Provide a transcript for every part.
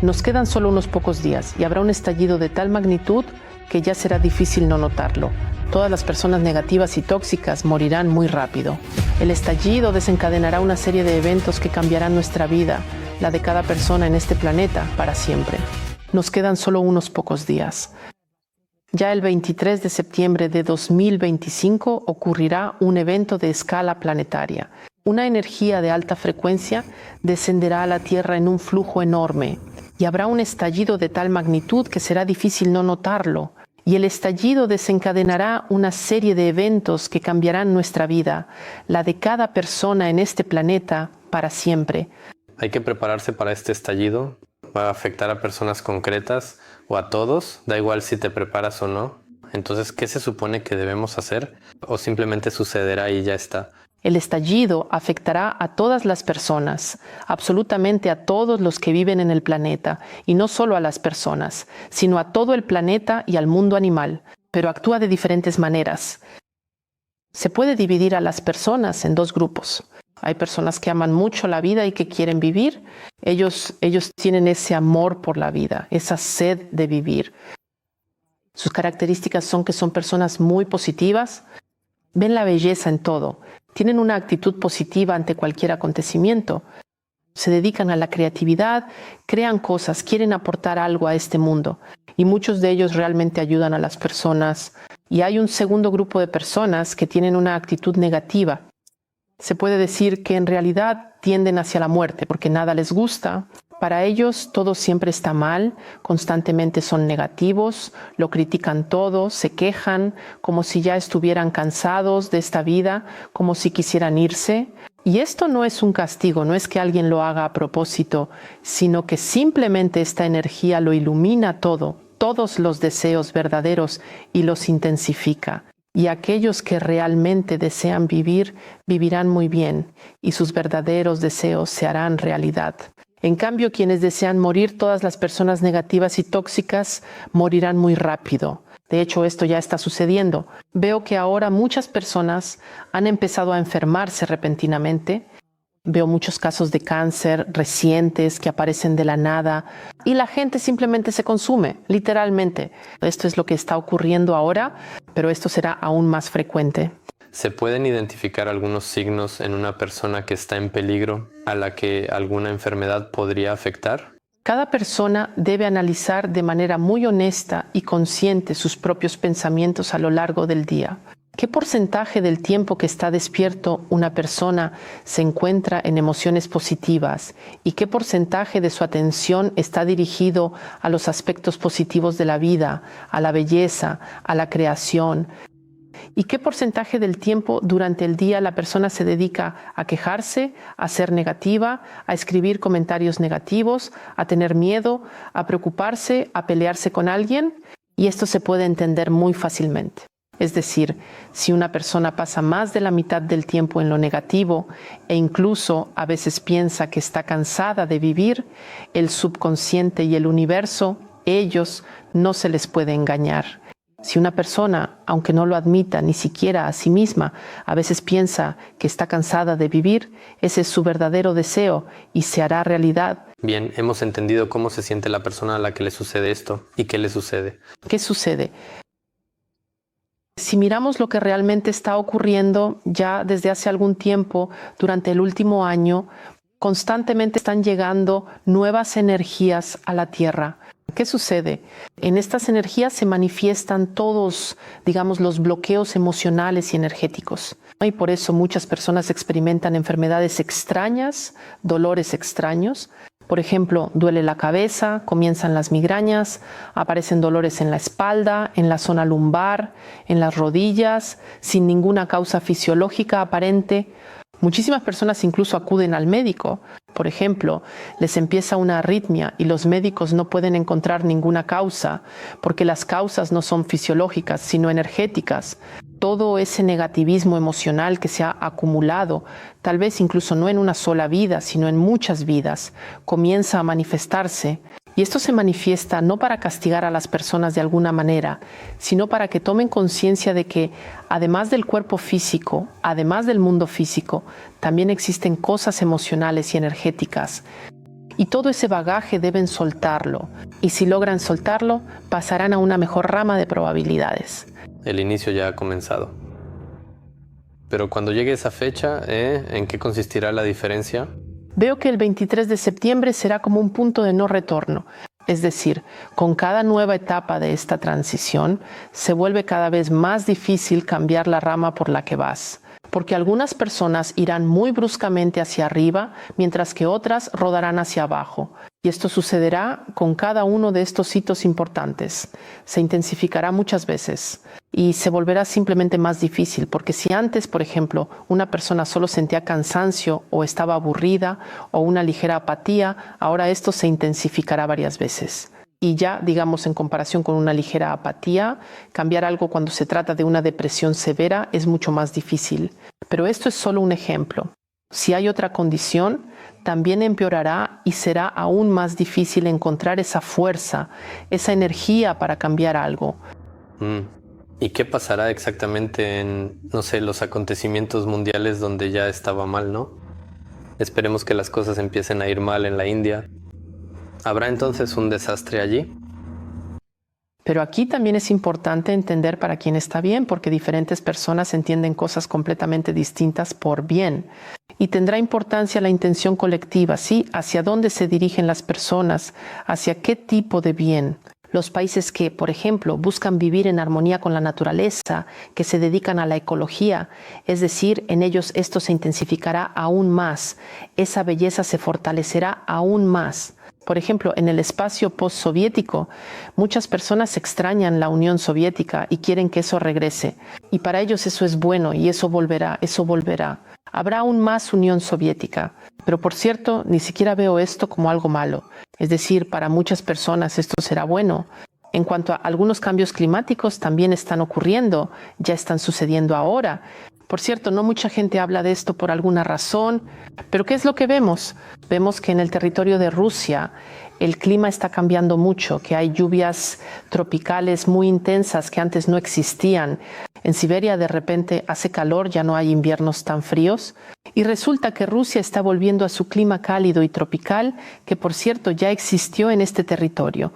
Nos quedan solo unos pocos días y habrá un estallido de tal magnitud que ya será difícil no notarlo. Todas las personas negativas y tóxicas morirán muy rápido. El estallido desencadenará una serie de eventos que cambiarán nuestra vida, la de cada persona en este planeta, para siempre. Nos quedan solo unos pocos días. Ya el 23 de septiembre de 2025 ocurrirá un evento de escala planetaria. Una energía de alta frecuencia descenderá a la Tierra en un flujo enorme y habrá un estallido de tal magnitud que será difícil no notarlo. Y el estallido desencadenará una serie de eventos que cambiarán nuestra vida, la de cada persona en este planeta, para siempre. Hay que prepararse para este estallido. Va a afectar a personas concretas o a todos, da igual si te preparas o no. Entonces, ¿qué se supone que debemos hacer? ¿O simplemente sucederá y ya está? El estallido afectará a todas las personas, absolutamente a todos los que viven en el planeta, y no solo a las personas, sino a todo el planeta y al mundo animal, pero actúa de diferentes maneras. Se puede dividir a las personas en dos grupos. Hay personas que aman mucho la vida y que quieren vivir. Ellos tienen ese amor por la vida, esa sed de vivir. Sus características son que son personas muy positivas, ven la belleza en todo, tienen una actitud positiva ante cualquier acontecimiento, se dedican a la creatividad, crean cosas, quieren aportar algo a este mundo y muchos de ellos realmente ayudan a las personas. Y hay un segundo grupo de personas que tienen una actitud negativa. Se puede decir que en realidad tienden hacia la muerte porque nada les gusta. Para ellos todo siempre está mal, constantemente son negativos, lo critican todo, se quejan como si ya estuvieran cansados de esta vida, como si quisieran irse. Y esto no es un castigo, no es que alguien lo haga a propósito, sino que simplemente esta energía lo ilumina todo, todos los deseos verdaderos y los intensifica. Y aquellos que realmente desean vivir, vivirán muy bien y sus verdaderos deseos se harán realidad. En cambio, quienes desean morir, todas las personas negativas y tóxicas, morirán muy rápido. De hecho, esto ya está sucediendo. Veo que ahora muchas personas han empezado a enfermarse repentinamente. Veo muchos casos de cáncer recientes que aparecen de la nada y la gente simplemente se consume, literalmente. Esto es lo que está ocurriendo ahora, pero esto será aún más frecuente. ¿Se pueden identificar algunos signos en una persona que está en peligro a la que alguna enfermedad podría afectar? Cada persona debe analizar de manera muy honesta y consciente sus propios pensamientos a lo largo del día. ¿Qué porcentaje del tiempo que está despierto una persona se encuentra en emociones positivas? ¿Y qué porcentaje de su atención está dirigido a los aspectos positivos de la vida, a la belleza, a la creación? ¿Y qué porcentaje del tiempo durante el día la persona se dedica a quejarse, a ser negativa, a escribir comentarios negativos, a tener miedo, a preocuparse, a pelearse con alguien? Y esto se puede entender muy fácilmente. Es decir, si una persona pasa más de la mitad del tiempo en lo negativo e incluso a veces piensa que está cansada de vivir, el subconsciente y el universo, ellos no se les puede engañar. Si una persona, aunque no lo admita ni siquiera a sí misma, a veces piensa que está cansada de vivir, ese es su verdadero deseo y se hará realidad. Bien, hemos entendido cómo se siente la persona a la que le sucede esto y qué le sucede. ¿Qué sucede? Si miramos lo que realmente está ocurriendo ya desde hace algún tiempo, durante el último año, constantemente están llegando nuevas energías a la Tierra. ¿Qué sucede? En estas energías se manifiestan todos, digamos, los bloqueos emocionales y energéticos. Y por eso muchas personas experimentan enfermedades extrañas, dolores extraños. Por ejemplo, duele la cabeza, comienzan las migrañas, aparecen dolores en la espalda, en la zona lumbar, en las rodillas, sin ninguna causa fisiológica aparente. Muchísimas personas incluso acuden al médico. Por ejemplo, les empieza una arritmia y los médicos no pueden encontrar ninguna causa porque las causas no son fisiológicas, sino energéticas. Todo ese negativismo emocional que se ha acumulado, tal vez incluso no en una sola vida, sino en muchas vidas, comienza a manifestarse. Y esto se manifiesta no para castigar a las personas de alguna manera, sino para que tomen conciencia de que, además del cuerpo físico, además del mundo físico, también existen cosas emocionales y energéticas Y todo ese bagaje deben soltarlo. Y si logran soltarlo, pasarán a una mejor rama de probabilidades. El inicio ya ha comenzado. Pero cuando llegue esa fecha, ¿en qué consistirá la diferencia? Veo que el 23 de septiembre será como un punto de no retorno. Es decir, con cada nueva etapa de esta transición, se vuelve cada vez más difícil cambiar la rama por la que vas. Porque algunas personas irán muy bruscamente hacia arriba, mientras que otras rodarán hacia abajo. Y esto sucederá con cada uno de estos hitos importantes. Se intensificará muchas veces y se volverá simplemente más difícil, porque si antes, por ejemplo, una persona solo sentía cansancio o estaba aburrida o una ligera apatía, ahora esto se intensificará varias veces. Y ya, digamos, en comparación con una ligera apatía, cambiar algo cuando se trata de una depresión severa es mucho más difícil. Pero esto es solo un ejemplo. Si hay otra condición, también empeorará y será aún más difícil encontrar esa fuerza, esa energía para cambiar algo. ¿Y qué pasará exactamente en, no sé, los acontecimientos mundiales donde ya estaba mal, ¿no? Esperemos que las cosas empiecen a ir mal en la India. ¿Habrá entonces un desastre allí? Pero aquí también es importante entender para quién está bien, porque diferentes personas entienden cosas completamente distintas por bien. Y tendrá importancia la intención colectiva, ¿sí? Hacia dónde se dirigen las personas, hacia qué tipo de bien. Los países que, por ejemplo, buscan vivir en armonía con la naturaleza, que se dedican a la ecología, es decir, en ellos esto se intensificará aún más, esa belleza se fortalecerá aún más. Por ejemplo, en el espacio postsoviético, muchas personas extrañan la Unión Soviética y quieren que eso regrese. Y para ellos eso es bueno y eso volverá, eso volverá. Habrá aún más Unión Soviética. Pero por cierto, ni siquiera veo esto como algo malo. Es decir, para muchas personas esto será bueno. En cuanto a algunos cambios climáticos, también están ocurriendo, ya están sucediendo ahora. Por cierto, no mucha gente habla de esto por alguna razón, pero ¿qué es lo que vemos? Vemos que en el territorio de Rusia el clima está cambiando mucho, que hay lluvias tropicales muy intensas que antes no existían. En Siberia de repente hace calor, ya no hay inviernos tan fríos. Y resulta que Rusia está volviendo a su clima cálido y tropical, que por cierto ya existió en este territorio.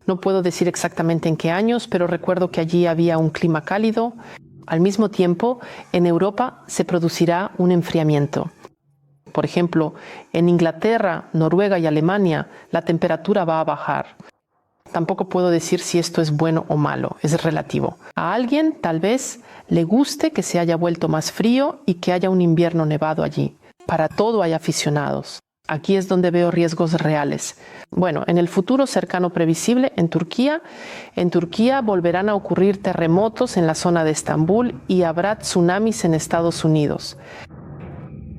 No puedo decir exactamente en qué años, pero recuerdo que allí había un clima cálido. Al mismo tiempo, en Europa se producirá un enfriamiento. Por ejemplo, en Inglaterra, Noruega y Alemania, la temperatura va a bajar. Tampoco puedo decir si esto es bueno o malo, es relativo. A alguien, tal vez, le guste que se haya vuelto más frío y que haya un invierno nevado allí. Para todo hay aficionados. Aquí es donde veo riesgos reales. Bueno, en el futuro cercano previsible, en Turquía volverán a ocurrir terremotos en la zona de Estambul y habrá tsunamis en Estados Unidos.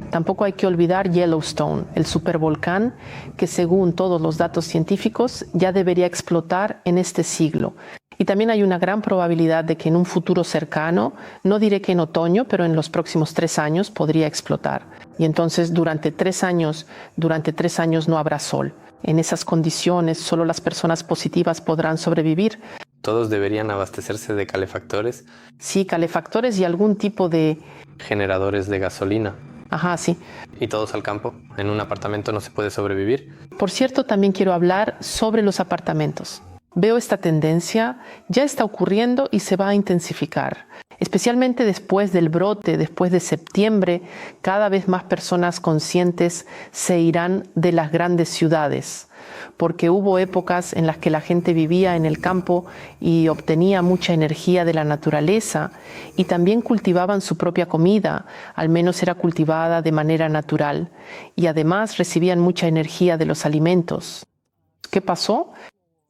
Tampoco hay que olvidar Yellowstone, el supervolcán que según todos los datos científicos ya debería explotar en este siglo. Y también hay una gran probabilidad de que en un futuro cercano, no diré que en otoño, pero en los próximos 3 años podría explotar. Y entonces durante 3 años no habrá sol. En esas condiciones solo las personas positivas podrán sobrevivir. ¿Todos deberían abastecerse de calefactores? Sí, calefactores y algún tipo de generadores de gasolina. Ajá, sí. ¿Y todos al campo? ¿En un apartamento no se puede sobrevivir? Por cierto, también quiero hablar sobre los apartamentos. Veo esta tendencia, ya está ocurriendo y se va a intensificar. Especialmente después del brote, después de septiembre, cada vez más personas conscientes se irán de las grandes ciudades, porque hubo épocas en las que la gente vivía en el campo y obtenía mucha energía de la naturaleza y también cultivaban su propia comida, al menos era cultivada de manera natural, y además recibían mucha energía de los alimentos. ¿Qué pasó?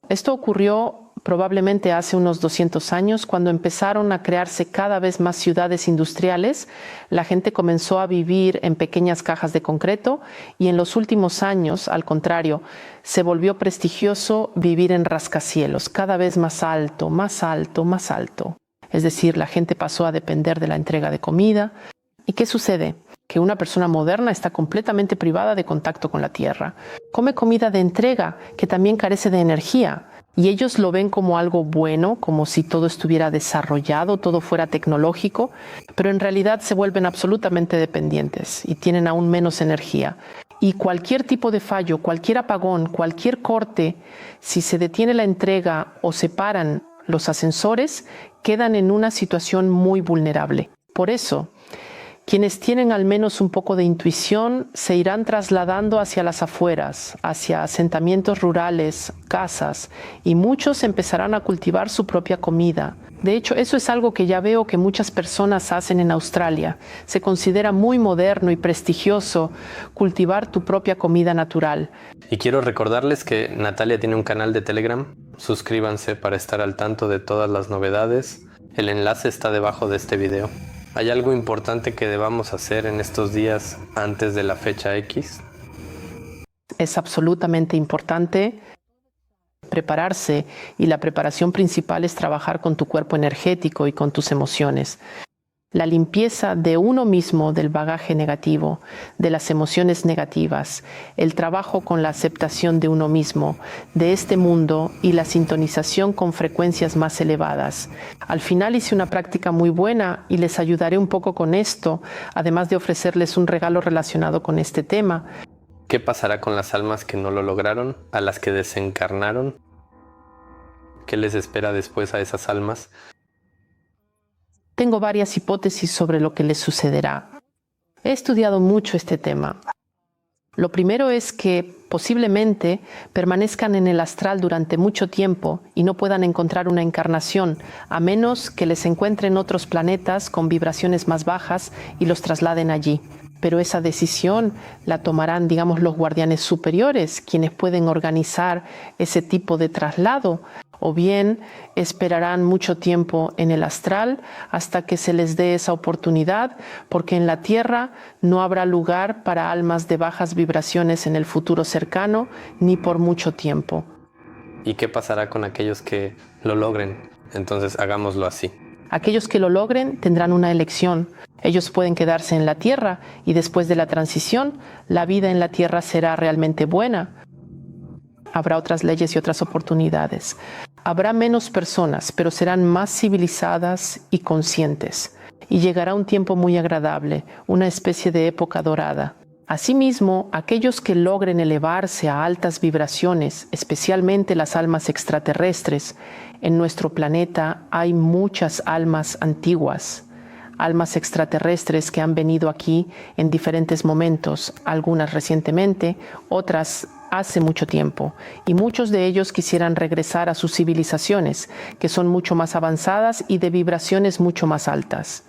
Esto ocurrió probablemente hace unos 200 años, cuando empezaron a crearse cada vez más ciudades industriales. La gente comenzó a vivir en pequeñas cajas de concreto y en los últimos años, al contrario, se volvió prestigioso vivir en rascacielos, cada vez más alto, más alto, más alto. Es decir, la gente pasó a depender de la entrega de comida. ¿Y qué sucede? Que una persona moderna está completamente privada de contacto con la tierra. Come comida de entrega, que también carece de energía. Y ellos lo ven como algo bueno, como si todo estuviera desarrollado, todo fuera tecnológico, pero en realidad se vuelven absolutamente dependientes y tienen aún menos energía. Y cualquier tipo de fallo, cualquier apagón, cualquier corte, si se detiene la entrega o se paran los ascensores, quedan en una situación muy vulnerable. Por eso, quienes tienen al menos un poco de intuición se irán trasladando hacia las afueras, hacia asentamientos rurales, casas, y muchos empezarán a cultivar su propia comida. De hecho, eso es algo que ya veo que muchas personas hacen en Australia. Se considera muy moderno y prestigioso cultivar tu propia comida natural. Y quiero recordarles que Natalia tiene un canal de Telegram. Suscríbanse para estar al tanto de todas las novedades. El enlace está debajo de este video. ¿Hay algo importante que debamos hacer en estos días antes de la fecha X? Es absolutamente importante prepararse, y la preparación principal es trabajar con tu cuerpo energético y con tus emociones. La limpieza de uno mismo del bagaje negativo, de las emociones negativas, el trabajo con la aceptación de uno mismo, de este mundo y la sintonización con frecuencias más elevadas. Al final hice una práctica muy buena y les ayudaré un poco con esto, además de ofrecerles un regalo relacionado con este tema. ¿Qué pasará con las almas que no lo lograron, a las que desencarnaron? ¿Qué les espera después a esas almas? Tengo varias hipótesis sobre lo que les sucederá. He estudiado mucho este tema. Lo primero es que posiblemente permanezcan en el astral durante mucho tiempo y no puedan encontrar una encarnación, a menos que les encuentren otros planetas con vibraciones más bajas y los trasladen allí. Pero esa decisión la tomarán, digamos, los guardianes superiores, quienes pueden organizar ese tipo de traslado, o bien esperarán mucho tiempo en el astral hasta que se les dé esa oportunidad, porque en la Tierra no habrá lugar para almas de bajas vibraciones en el futuro cercano, ni por mucho tiempo. ¿Y qué pasará con aquellos que lo logren? Entonces hagámoslo así. Aquellos que lo logren tendrán una elección. Ellos pueden quedarse en la Tierra y después de la transición, la vida en la Tierra será realmente buena. Habrá otras leyes y otras oportunidades. Habrá menos personas, pero serán más civilizadas y conscientes. Y llegará un tiempo muy agradable, una especie de época dorada. Asimismo, aquellos que logren elevarse a altas vibraciones, especialmente las almas extraterrestres, en nuestro planeta hay muchas almas antiguas, almas extraterrestres que han venido aquí en diferentes momentos, algunas recientemente, otras hace mucho tiempo, y muchos de ellos quisieran regresar a sus civilizaciones, que son mucho más avanzadas y de vibraciones mucho más altas.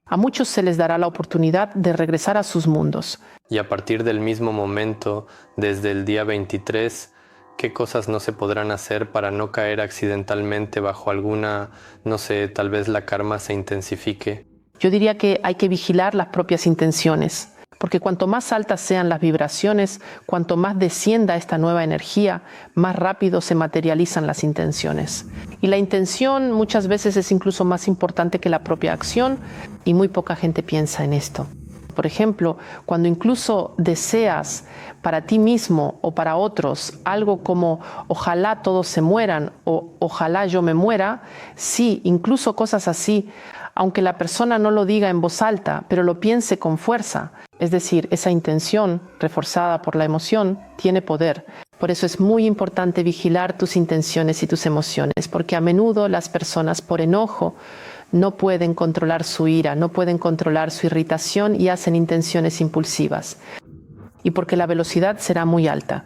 A muchos se les dará la oportunidad de regresar a sus mundos. Y a partir del mismo momento, desde el día 23, ¿qué cosas no se podrán hacer para no caer accidentalmente bajo alguna, no sé, tal vez la karma se intensifique? Yo diría que hay que vigilar las propias intenciones, porque cuanto más altas sean las vibraciones, cuanto más descienda esta nueva energía, más rápido se materializan las intenciones. Y la intención muchas veces es incluso más importante que la propia acción, y muy poca gente piensa en esto. Por ejemplo, cuando incluso deseas para ti mismo o para otros algo como ojalá todos se mueran o ojalá yo me muera, sí, incluso cosas así, aunque la persona no lo diga en voz alta, pero lo piense con fuerza. Es decir, esa intención, reforzada por la emoción, tiene poder. Por eso es muy importante vigilar tus intenciones y tus emociones, porque a menudo las personas por enojo no pueden controlar su ira, no pueden controlar su irritación y hacen intenciones impulsivas. Y porque la velocidad será muy alta.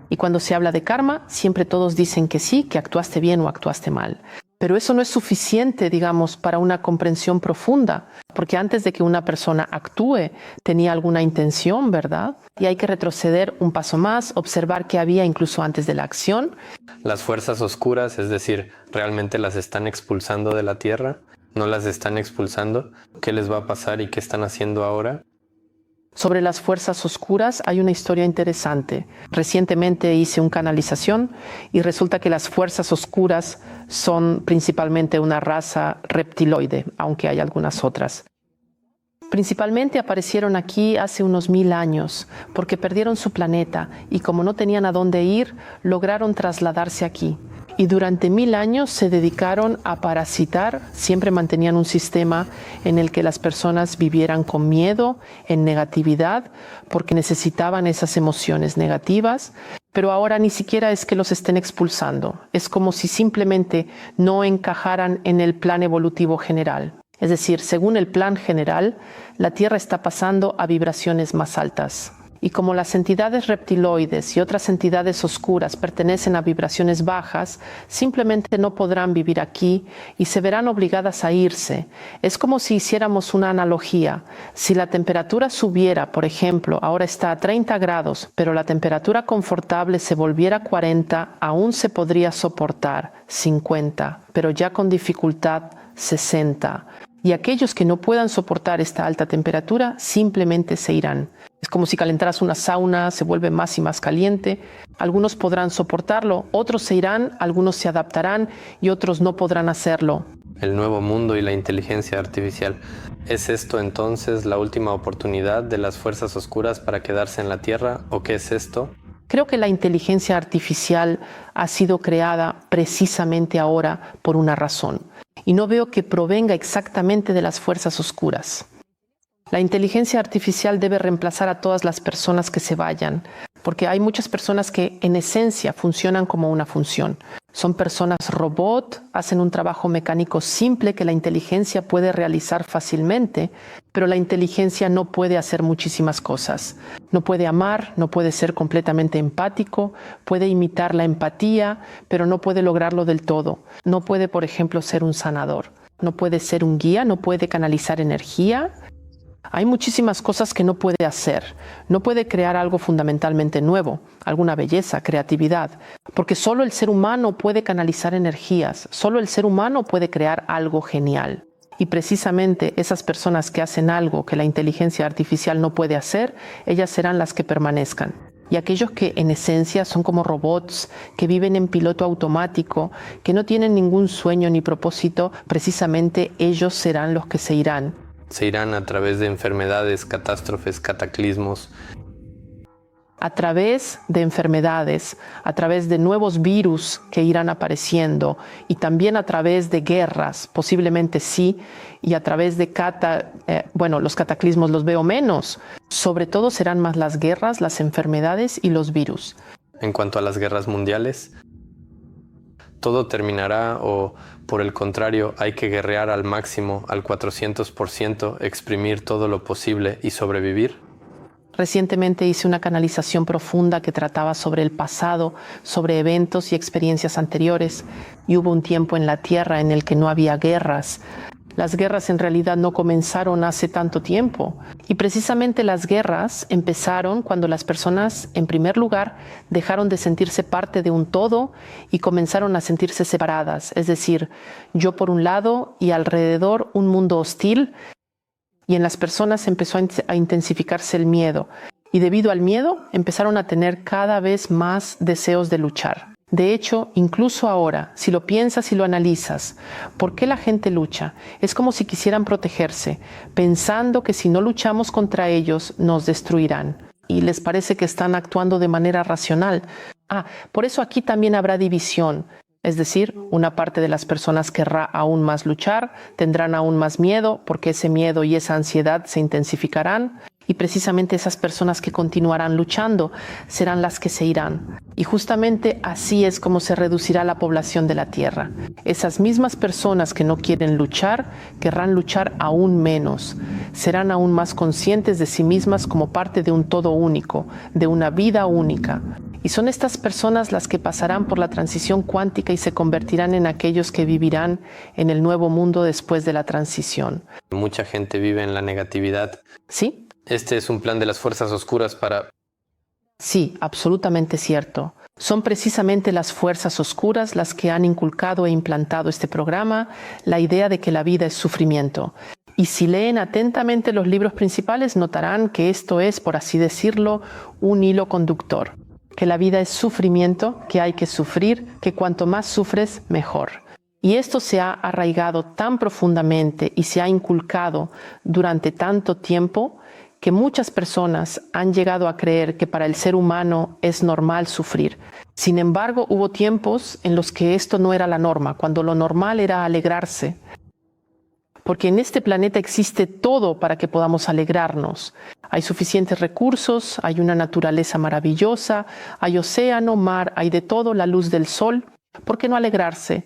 Y cuando se habla de karma, siempre todos dicen que sí, que actuaste bien o actuaste mal. Pero eso no es suficiente, digamos, para una comprensión profunda, porque antes de que una persona actúe, tenía alguna intención, ¿verdad? Y hay que retroceder un paso más, observar qué había incluso antes de la acción. Las fuerzas oscuras, es decir, ¿realmente las están expulsando de la Tierra? ¿No las están expulsando? ¿Qué les va a pasar y qué están haciendo ahora? Sobre las fuerzas oscuras hay una historia interesante. Recientemente hice una canalización y resulta que las fuerzas oscuras son principalmente una raza reptiloide, aunque hay algunas otras. Principalmente aparecieron aquí hace unos 1000 años porque perdieron su planeta y como no tenían a dónde ir, lograron trasladarse aquí. y durante 1000 años se dedicaron a parasitar, siempre mantenían un sistema en el que las personas vivieran con miedo, en negatividad, porque necesitaban esas emociones negativas, pero ahora ni siquiera es que los estén expulsando, es como si simplemente no encajaran en el plan evolutivo general. Es decir, según el plan general, la Tierra está pasando a vibraciones más altas. Y como las entidades reptiloides y otras entidades oscuras pertenecen a vibraciones bajas, simplemente no podrán vivir aquí y se verán obligadas a irse. Es como si hiciéramos una analogía. Si la temperatura subiera, por ejemplo, ahora está a 30 grados, pero la temperatura confortable se volviera a 40, aún se podría soportar 50, pero ya con dificultad 60. Y aquellos que no puedan soportar esta alta temperatura simplemente se irán. Es como si calentaras una sauna, se vuelve más y más caliente. Algunos podrán soportarlo, otros se irán, algunos se adaptarán y otros no podrán hacerlo. El nuevo mundo y la inteligencia artificial. ¿Es esto entonces la última oportunidad de las fuerzas oscuras para quedarse en la Tierra? ¿O qué es esto? Creo que la inteligencia artificial ha sido creada precisamente ahora por una razón. Y no veo que provenga exactamente de las fuerzas oscuras. La inteligencia artificial debe reemplazar a todas las personas que se vayan, porque hay muchas personas que en esencia funcionan como una función. Son personas robot, hacen un trabajo mecánico simple que la inteligencia puede realizar fácilmente, pero la inteligencia no puede hacer muchísimas cosas. No puede amar, no puede ser completamente empático, puede imitar la empatía, pero no puede lograrlo del todo. No puede, por ejemplo, ser un sanador. No puede ser un guía, no puede canalizar energía. Hay muchísimas cosas que no puede hacer. No puede crear algo fundamentalmente nuevo, alguna belleza, creatividad, porque solo el ser humano puede canalizar energías, solo el ser humano puede crear algo genial. Y precisamente esas personas que hacen algo que la inteligencia artificial no puede hacer, ellas serán las que permanezcan. Y aquellos que en esencia son como robots, que viven en piloto automático, que no tienen ningún sueño ni propósito, precisamente ellos serán los que se irán. Se irán a través de enfermedades, catástrofes, cataclismos. A través de enfermedades, a través de nuevos virus que irán apareciendo y también a través de guerras, posiblemente sí, y a través de los cataclismos los veo menos. Sobre todo serán más las guerras, las enfermedades y los virus. En cuanto a las guerras mundiales, ¿todo terminará o, por el contrario, hay que guerrear al máximo, al 400%, exprimir todo lo posible y sobrevivir? Recientemente hice una canalización profunda que trataba sobre el pasado, sobre eventos y experiencias anteriores, y hubo un tiempo en la Tierra en el que no había guerras. Las guerras en realidad no comenzaron hace tanto tiempo. Y precisamente las guerras empezaron cuando las personas, en primer lugar, dejaron de sentirse parte de un todo y comenzaron a sentirse separadas. Es decir, yo por un lado y alrededor un mundo hostil, y en las personas empezó a intensificarse el miedo. Y debido al miedo empezaron a tener cada vez más deseos de luchar. De hecho, incluso ahora, si lo piensas y lo analizas, ¿por qué la gente lucha? Es como si quisieran protegerse, pensando que si no luchamos contra ellos, nos destruirán. Y les parece que están actuando de manera racional. Por eso aquí también habrá división. Es decir, una parte de las personas querrá aún más luchar, tendrán aún más miedo, porque ese miedo y esa ansiedad se intensificarán. Y precisamente esas personas que continuarán luchando serán las que se irán. Y justamente así es como se reducirá la población de la Tierra. Esas mismas personas que no quieren luchar, querrán luchar aún menos. Serán aún más conscientes de sí mismas como parte de un todo único, de una vida única. Y son estas personas las que pasarán por la transición cuántica y se convertirán en aquellos que vivirán en el nuevo mundo después de la transición. Mucha gente vive en la negatividad. ¿Sí? Este es un plan de las fuerzas oscuras para... Sí, absolutamente cierto. Son precisamente las fuerzas oscuras las que han inculcado e implantado este programa, la idea de que la vida es sufrimiento. Y si leen atentamente los libros principales, notarán que esto es, por así decirlo, un hilo conductor. Que la vida es sufrimiento, que hay que sufrir, que cuanto más sufres, mejor. Y esto se ha arraigado tan profundamente y se ha inculcado durante tanto tiempo que muchas personas han llegado a creer que para el ser humano es normal sufrir. Sin embargo, hubo tiempos en los que esto no era la norma, cuando lo normal era alegrarse. Porque en este planeta existe todo para que podamos alegrarnos. Hay suficientes recursos, hay una naturaleza maravillosa, hay océano, mar, hay de todo, la luz del sol. ¿Por qué no alegrarse?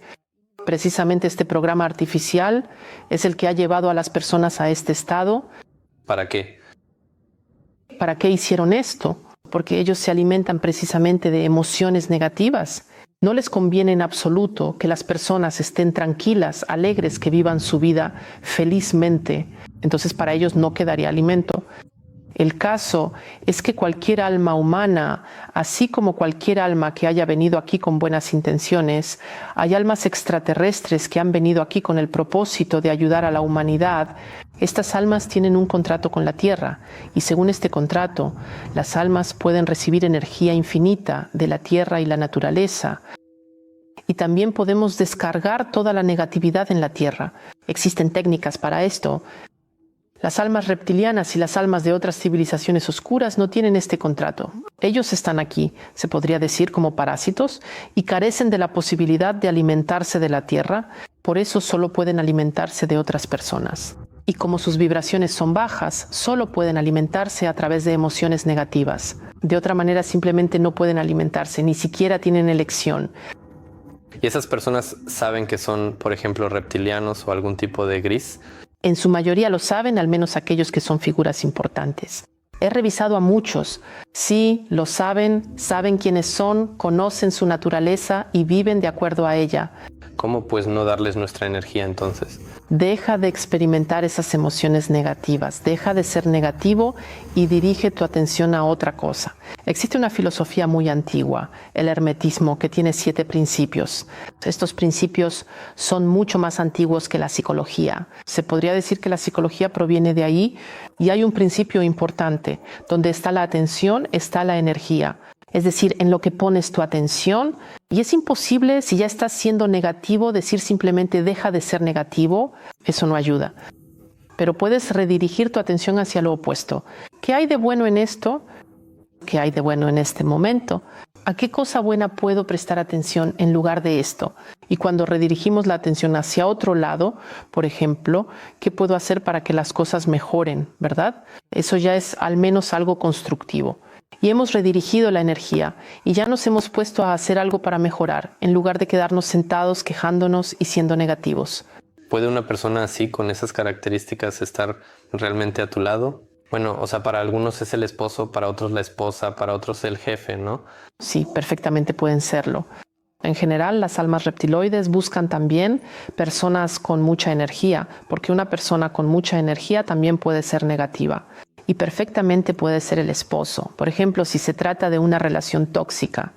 Precisamente este programa artificial es el que ha llevado a las personas a este estado. ¿Para qué? ¿Para qué hicieron esto? Porque ellos se alimentan precisamente de emociones negativas. No les conviene en absoluto que las personas estén tranquilas, alegres, que vivan su vida felizmente. Entonces para ellos no quedaría alimento. El caso es que cualquier alma humana, así como cualquier alma que haya venido aquí con buenas intenciones, hay almas extraterrestres que han venido aquí con el propósito de ayudar a la humanidad. Estas almas tienen un contrato con la Tierra y según este contrato, las almas pueden recibir energía infinita de la Tierra y la naturaleza. Y también podemos descargar toda la negatividad en la Tierra. Existen técnicas para esto. Las almas reptilianas y las almas de otras civilizaciones oscuras no tienen este contrato. Ellos están aquí, se podría decir, como parásitos y carecen de la posibilidad de alimentarse de la Tierra, por eso solo pueden alimentarse de otras personas. Y como sus vibraciones son bajas, solo pueden alimentarse a través de emociones negativas. De otra manera simplemente no pueden alimentarse, ni siquiera tienen elección. ¿Y esas personas saben que son, por ejemplo, reptilianos o algún tipo de gris? En su mayoría lo saben, al menos aquellos que son figuras importantes. He revisado a muchos. Sí, lo saben, saben quiénes son, conocen su naturaleza y viven de acuerdo a ella. ¿Cómo pues no darles nuestra energía entonces? Deja de experimentar esas emociones negativas, deja de ser negativo y dirige tu atención a otra cosa. Existe una filosofía muy antigua, el hermetismo, que tiene 7 principios. Estos principios son mucho más antiguos que la psicología. Se podría decir que la psicología proviene de ahí y hay un principio importante. Donde está la atención, está la energía. Es decir, en lo que pones tu atención. Y es imposible, si ya estás siendo negativo, decir simplemente deja de ser negativo. Eso no ayuda. Pero puedes redirigir tu atención hacia lo opuesto. ¿Qué hay de bueno en esto? ¿Qué hay de bueno en este momento? ¿A qué cosa buena puedo prestar atención en lugar de esto? Y cuando redirigimos la atención hacia otro lado, por ejemplo, ¿qué puedo hacer para que las cosas mejoren? ¿Verdad? Eso ya es al menos algo constructivo. Y hemos redirigido la energía y ya nos hemos puesto a hacer algo para mejorar, en lugar de quedarnos sentados quejándonos y siendo negativos. ¿Puede una persona así, con esas características, estar realmente a tu lado? Bueno, o sea, para algunos es el esposo, para otros la esposa, para otros el jefe, ¿no? Sí, perfectamente pueden serlo. En general, las almas reptiloides buscan también personas con mucha energía, porque una persona con mucha energía también puede ser negativa. Y perfectamente puede ser el esposo. Por ejemplo, si se trata de una relación tóxica.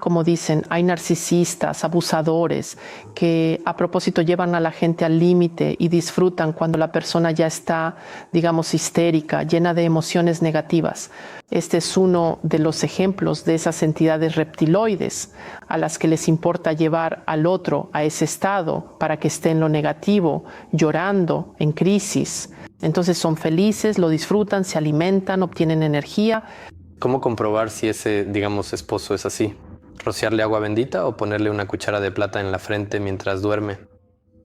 Como dicen, hay narcisistas, abusadores, que a propósito llevan a la gente al límite y disfrutan cuando la persona ya está, digamos, histérica, llena de emociones negativas. Este es uno de los ejemplos de esas entidades reptiloides a las que les importa llevar al otro a ese estado para que esté en lo negativo, llorando, en crisis. Entonces son felices, lo disfrutan, se alimentan, obtienen energía. ¿Cómo comprobar si ese, digamos, esposo es así? ¿Rociarle agua bendita o ponerle una cuchara de plata en la frente mientras duerme?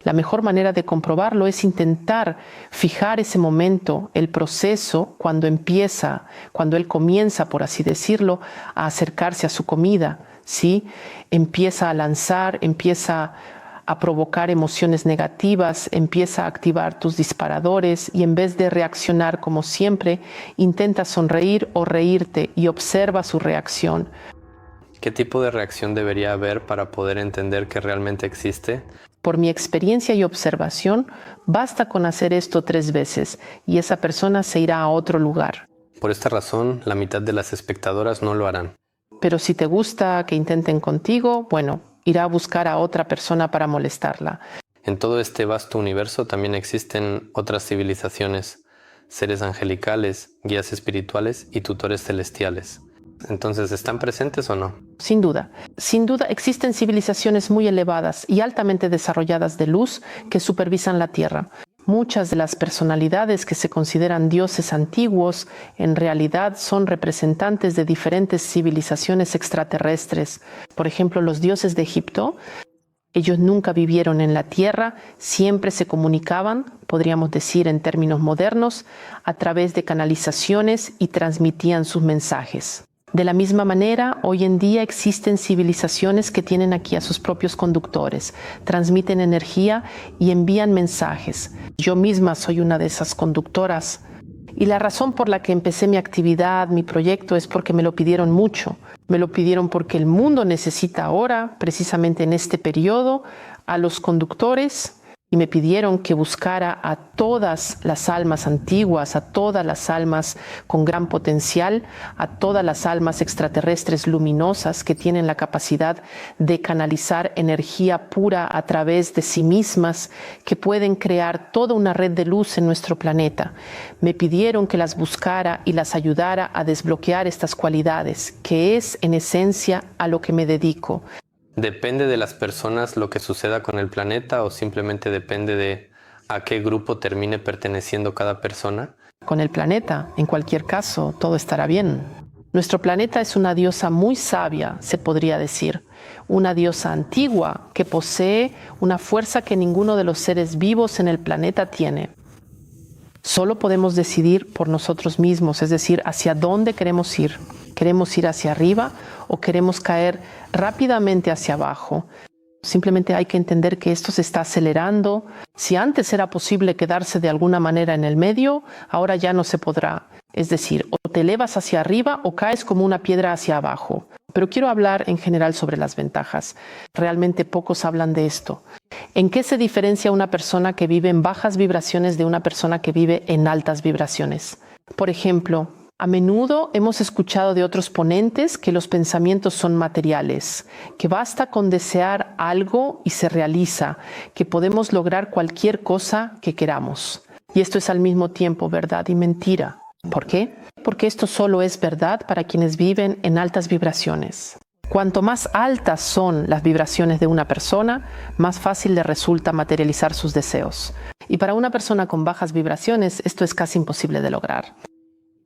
La mejor manera de comprobarlo es intentar fijar ese momento, el proceso, cuando él comienza, por así decirlo, a acercarse a su comida, ¿sí? Empieza a lanzar, empieza a provocar emociones negativas, empieza a activar tus disparadores y en vez de reaccionar como siempre, intenta sonreír o reírte y observa su reacción. ¿Qué tipo de reacción debería haber para poder entender que realmente existe? Por mi experiencia y observación, basta con hacer esto 3 veces y esa persona se irá a otro lugar. Por esta razón, la mitad de las espectadoras no lo harán. Pero si te gusta que intenten contigo, bueno, irá a buscar a otra persona para molestarla. En todo este vasto universo también existen otras civilizaciones, seres angelicales, guías espirituales y tutores celestiales. Entonces, ¿están presentes o no? Sin duda. Sin duda existen civilizaciones muy elevadas y altamente desarrolladas de luz que supervisan la Tierra. Muchas de las personalidades que se consideran dioses antiguos en realidad son representantes de diferentes civilizaciones extraterrestres. Por ejemplo, los dioses de Egipto, ellos nunca vivieron en la tierra, siempre se comunicaban, podríamos decir en términos modernos, a través de canalizaciones y transmitían sus mensajes. De la misma manera, hoy en día existen civilizaciones que tienen aquí a sus propios conductores, transmiten energía y envían mensajes. Yo misma soy una de esas conductoras. Y la razón por la que empecé mi actividad, mi proyecto, es porque me lo pidieron mucho. Me lo pidieron porque el mundo necesita ahora, precisamente en este periodo, a los conductores. Y me pidieron que buscara a todas las almas antiguas, a todas las almas con gran potencial, a todas las almas extraterrestres luminosas que tienen la capacidad de canalizar energía pura a través de sí mismas, que pueden crear toda una red de luz en nuestro planeta. Me pidieron que las buscara y las ayudara a desbloquear estas cualidades, que es en esencia a lo que me dedico. ¿Depende de las personas lo que suceda con el planeta o simplemente depende de a qué grupo termine perteneciendo cada persona? Con el planeta, en cualquier caso, todo estará bien. Nuestro planeta es una diosa muy sabia, se podría decir. Una diosa antigua que posee una fuerza que ninguno de los seres vivos en el planeta tiene. Solo podemos decidir por nosotros mismos, es decir, hacia dónde queremos ir. ¿Queremos ir hacia arriba o queremos caer rápidamente hacia abajo? Simplemente hay que entender que esto se está acelerando. Si antes era posible quedarse de alguna manera en el medio, ahora ya no se podrá. Es decir, o te elevas hacia arriba o caes como una piedra hacia abajo. Pero quiero hablar en general sobre las ventajas. Realmente pocos hablan de esto. ¿En qué se diferencia una persona que vive en bajas vibraciones de una persona que vive en altas vibraciones? Por ejemplo, a menudo hemos escuchado de otros ponentes que los pensamientos son materiales, que basta con desear algo y se realiza, que podemos lograr cualquier cosa que queramos. Y esto es al mismo tiempo verdad y mentira. ¿Por qué? Porque esto solo es verdad para quienes viven en altas vibraciones. Cuanto más altas son las vibraciones de una persona, más fácil le resulta materializar sus deseos. Y para una persona con bajas vibraciones, esto es casi imposible de lograr.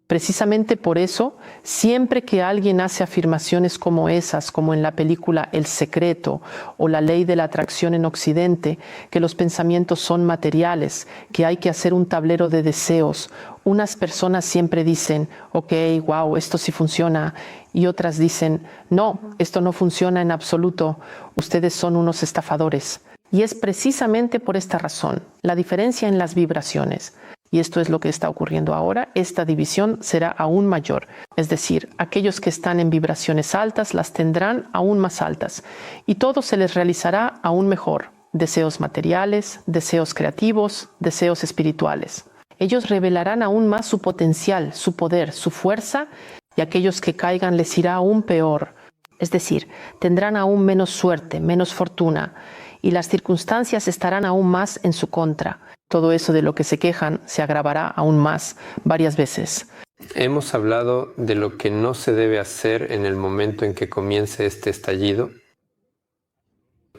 Precisamente por eso, siempre que alguien hace afirmaciones como esas, como en la película El Secreto o La Ley de la Atracción en Occidente, que los pensamientos son materiales, que hay que hacer un tablero de deseos, unas personas siempre dicen, ok, wow, esto sí funciona, y otras dicen, no, esto no funciona en absoluto, ustedes son unos estafadores. Y es precisamente por esta razón, la diferencia en las vibraciones. Y esto es lo que está ocurriendo ahora. Esta división será aún mayor. Es decir, aquellos que están en vibraciones altas las tendrán aún más altas. Y todo se les realizará aún mejor. Deseos materiales, deseos creativos, deseos espirituales. Ellos revelarán aún más su potencial, su poder, su fuerza, y aquellos que caigan les irá aún peor. Es decir, tendrán aún menos suerte, menos fortuna, y las circunstancias estarán aún más en su contra. Todo eso de lo que se quejan se agravará aún más, varias veces. Hemos hablado de lo que no se debe hacer en el momento en que comience este estallido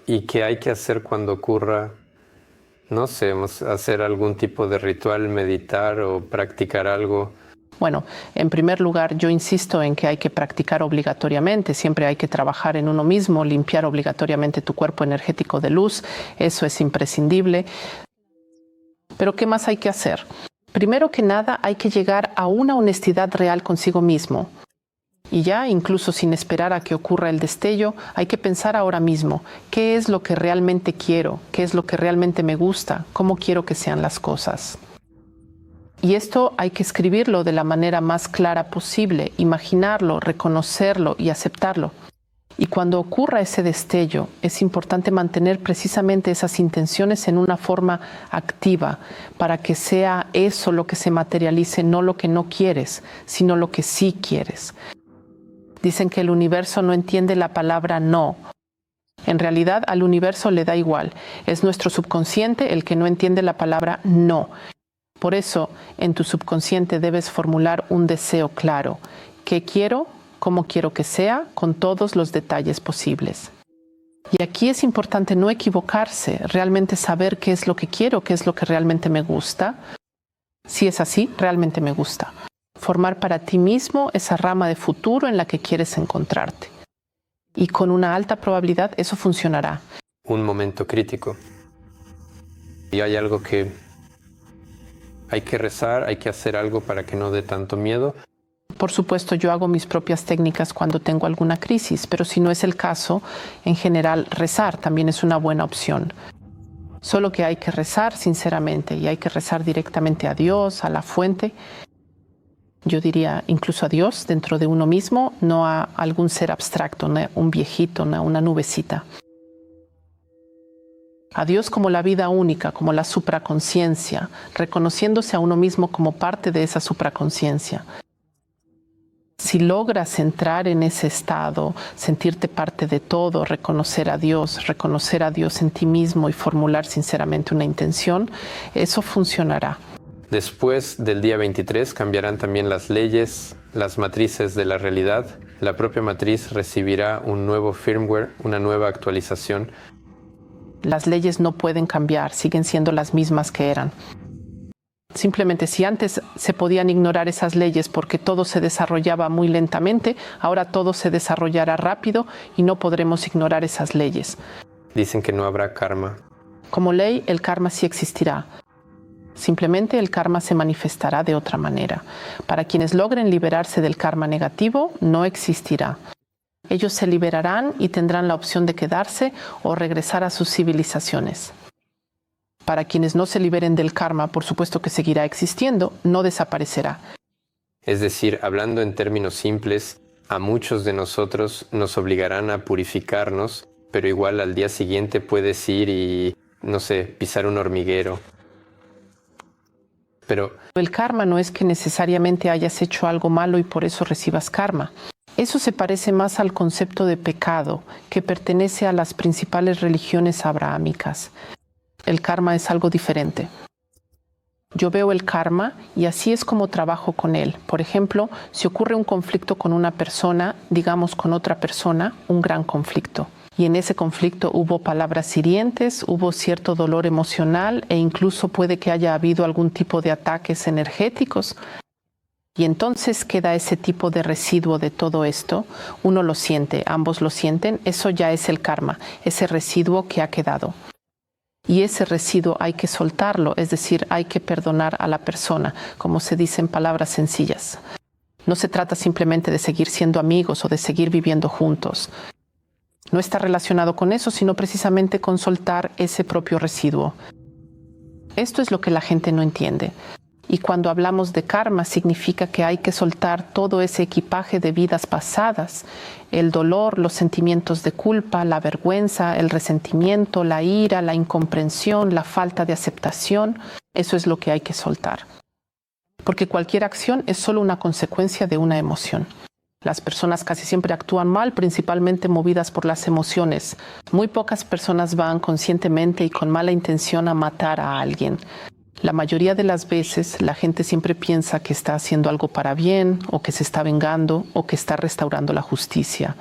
y qué hay que hacer cuando ocurra, no sé, hacer algún tipo de ritual, meditar o practicar algo. Bueno, en primer lugar, yo insisto en que hay que practicar obligatoriamente, siempre hay que trabajar en uno mismo, limpiar obligatoriamente tu cuerpo energético de luz, eso es imprescindible. Pero ¿qué más hay que hacer? Primero que nada, hay que llegar a una honestidad real consigo mismo. Y ya, incluso sin esperar a que ocurra el destello, hay que pensar ahora mismo, ¿qué es lo que realmente quiero? ¿Qué es lo que realmente me gusta? ¿Cómo quiero que sean las cosas? Y esto hay que escribirlo de la manera más clara posible, imaginarlo, reconocerlo y aceptarlo. Y cuando ocurra ese destello, es importante mantener precisamente esas intenciones en una forma activa, para que sea eso lo que se materialice, no lo que no quieres, sino lo que sí quieres. Dicen que el universo no entiende la palabra no. En realidad, al universo le da igual. Es nuestro subconsciente el que no entiende la palabra no. Por eso, en tu subconsciente debes formular un deseo claro. ¿Qué quiero? ¿Cómo quiero que sea? Con todos los detalles posibles. Y aquí es importante no equivocarse, realmente saber qué es lo que quiero, qué es lo que realmente me gusta. Si es así, realmente me gusta. Formar para ti mismo esa rama de futuro en la que quieres encontrarte. Y con una alta probabilidad eso funcionará. Un momento crítico. Y hay algo que hay que rezar, hay que hacer algo para que no dé tanto miedo. Por supuesto, yo hago mis propias técnicas cuando tengo alguna crisis, pero si no es el caso, en general, rezar también es una buena opción. Solo que hay que rezar sinceramente y hay que rezar directamente a Dios, a la fuente. Yo diría incluso a Dios dentro de uno mismo, no a algún ser abstracto, ¿no? Un viejito, ¿no? Una nubecita. A Dios como la vida única, como la supraconciencia, reconociéndose a uno mismo como parte de esa supraconciencia. Si logras entrar en ese estado, sentirte parte de todo, reconocer a Dios en ti mismo y formular sinceramente una intención, eso funcionará. Después del día 23 cambiarán también las leyes, las matrices de la realidad. La propia matriz recibirá un nuevo firmware, una nueva actualización. Las leyes no pueden cambiar, siguen siendo las mismas que eran. Simplemente si antes se podían ignorar esas leyes porque todo se desarrollaba muy lentamente, ahora todo se desarrollará rápido y no podremos ignorar esas leyes. Dicen que no habrá karma. Como ley, el karma sí existirá. Simplemente el karma se manifestará de otra manera. Para quienes logren liberarse del karma negativo, no existirá. Ellos se liberarán y tendrán la opción de quedarse o regresar a sus civilizaciones. Para quienes no se liberen del karma, por supuesto que seguirá existiendo, no desaparecerá. Es decir, hablando en términos simples, a muchos de nosotros nos obligarán a purificarnos, pero igual al día siguiente puedes ir y, no sé, pisar un hormiguero. Pero el karma no es que necesariamente hayas hecho algo malo y por eso recibas karma. Eso se parece más al concepto de pecado, que pertenece a las principales religiones abrahámicas. El karma es algo diferente. Yo veo el karma y así es como trabajo con él. Por ejemplo, si ocurre un conflicto con una persona, digamos con otra persona, un gran conflicto. Y en ese conflicto hubo palabras hirientes, hubo cierto dolor emocional e incluso puede que haya habido algún tipo de ataques energéticos. Y entonces queda ese tipo de residuo de todo esto. Uno lo siente, ambos lo sienten. Eso ya es el karma, ese residuo que ha quedado. Y ese residuo hay que soltarlo, es decir, hay que perdonar a la persona, como se dice en palabras sencillas. No se trata simplemente de seguir siendo amigos o de seguir viviendo juntos. No está relacionado con eso, sino precisamente con soltar ese propio residuo. Esto es lo que la gente no entiende. Y cuando hablamos de karma, significa que hay que soltar todo ese equipaje de vidas pasadas, el dolor, los sentimientos de culpa, la vergüenza, el resentimiento, la ira, la incomprensión, la falta de aceptación. Eso es lo que hay que soltar. Porque cualquier acción es solo una consecuencia de una emoción. Las personas casi siempre actúan mal, principalmente movidas por las emociones. Muy pocas personas van conscientemente y con mala intención a matar a alguien. La mayoría de las veces la gente siempre piensa que está haciendo algo para bien, o que se está vengando, o que está restaurando la justicia.